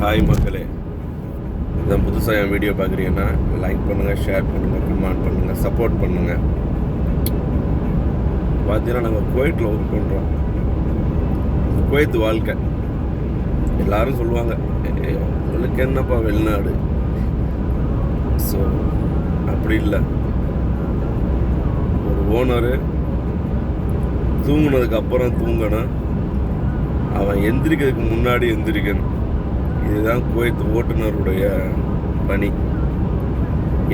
Hi மக்களே, இதான் புதுசாக என் வீடியோ பார்க்குறீங்கன்னா லைக் பண்ணுங்கள், ஷேர் பண்ணுங்கள், கமெண்ட் பண்ணுங்கள், சப்போர்ட் பண்ணுங்கள். பார்த்தீங்கன்னா நாங்கள் குவைத்தில் ஒர்க் பண்ணுறோம். குவைத் வாழ்க்கை எல்லோரும் சொல்லுவாங்க, உங்களுக்கு என்னப்பா வெளிநாடு. ஸோ அப்படி இல்லை. ஒரு ஓனரு தூங்குனதுக்கு அப்புறம் தூங்கணும், அவன் எந்திரிக்கிறதுக்கு முன்னாடி எந்திரிக்கணும். இதுதான் குவைத் ஓட்டுநருடைய பணி.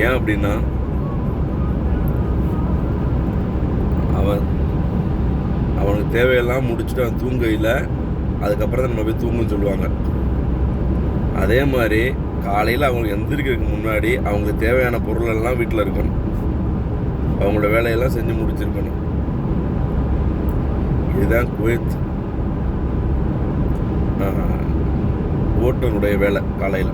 ஏன் அப்படின்னா, அவனுக்கு தேவையெல்லாம் முடிச்சுட்டு அவன் தூங்கையில் அதுக்கப்புறம் தான் நம்ம போய் தூங்குன்னு சொல்லுவாங்க. அதே மாதிரி காலையில் அவங்களுக்கு எந்திரிக்கிறதுக்கு முன்னாடி அவங்களுக்கு தேவையான பொருளெல்லாம் வீட்டில் இருக்கணும், அவங்களோட வேலையெல்லாம் செஞ்சு முடிச்சிருக்கணும். இதுதான் குவைத் ஓட்டுநருடைய வேலை காலையில்.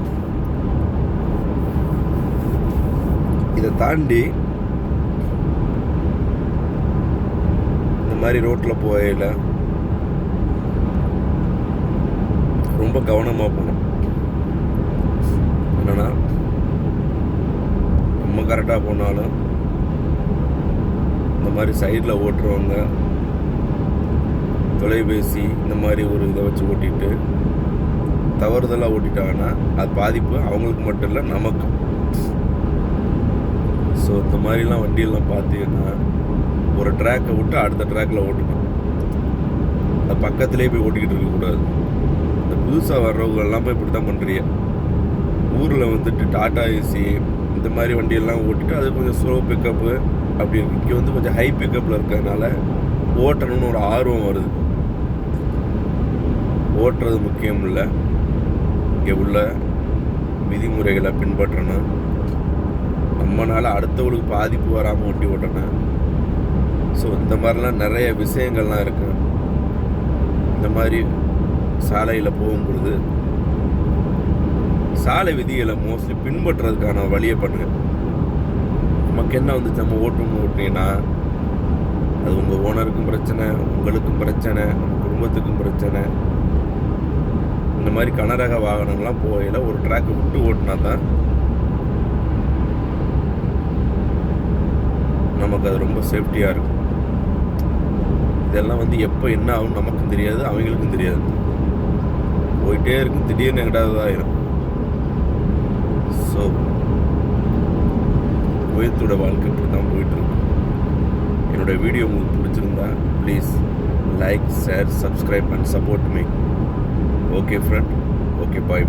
இதை தாண்டி இந்த மாதிரி ரோட்டில் போகையில் ரொம்ப கவனமாக போகணும். என்னன்னா, நம்ம கரெக்டாக போனாலும் இந்த மாதிரி சைடில் ஓட்டுறவங்க தொலைபேசி இந்த மாதிரி ஒரு இதை வச்சு ஓட்டிட்டு தவறுதலாக ஓட்டிட்டாங்கன்னா அது பாதிப்பு அவங்களுக்கு மட்டும் இல்லை, நமக்கு. ஸோ இந்த மாதிரிலாம் வண்டியெல்லாம் பார்த்தீங்கன்னா ஒரு ட்ராக்கை விட்டு அடுத்த ட்ராக்கில் ஓட்டணும். அது பக்கத்துலேயே போய் ஓட்டிக்கிட்டு இருக்கக்கூடாது. இந்த புதுசாக வர்றவங்கெல்லாம் போய் இப்படி தான் பண்ணுறீங்க. ஊரில் வந்துட்டு டாடா ஏசி இந்த மாதிரி வண்டியெல்லாம் ஓட்டிட்டு அது கொஞ்சம் ஸ்லோ பிக்கப்பு அப்படி இருக்கு. இங்கே வந்து கொஞ்சம் ஹை பிக்கப்பில் இருக்கிறதுனால ஓட்டணும்னு ஒரு ஆர்வம் வருது. ஓட்டுறது முக்கியம் இல்லை, இங்கே உள்ள விதிமுறைகளை பின்பற்றணும். நம்மளால் அடுத்தவங்களுக்கு பாதிப்பு வராமல் ஓட்டி ஓட்டணும். ஸோ இந்த மாதிரிலாம் நிறைய விஷயங்கள்லாம் இருக்கு. இந்த மாதிரி சாலையில் போகும்பொழுது சாலை விதிகளை மோஸ்ட்லி பின்பற்றுறதுக்கான வழியை பண்ணுங்க. நமக்கு என்ன வந்துச்சு, நம்ம ஓட்டினீங்கன்னா அது உங்கள் ஓனருக்கும் பிரச்சனை, உங்களுக்கும் பிரச்சனை, நம்ம குடும்பத்துக்கும் பிரச்சனை. இந்த மாதிரி கனரக வாகனங்கள்லாம் போகையில் ஒரு ட்ராக்கை விட்டு ஓட்டினா தான் நமக்கு அது ரொம்ப சேஃப்டியாக இருக்கும். இதெல்லாம் வந்து எப்போ என்ன ஆகும் நமக்கும் தெரியாது, அவங்களுக்கும் தெரியாது. போயிட்டே இருக்கும், திடீர்னு எங்கடாவது ஆயிரும். ஸோ குவைத்தோட வாழ்க்கை இப்படி தான் போயிட்டுருக்கு. என்னோடய வீடியோ உங்களுக்கு பிடிச்சிருந்தா please like, share, subscribe and support me. Okay friend, okay, bye.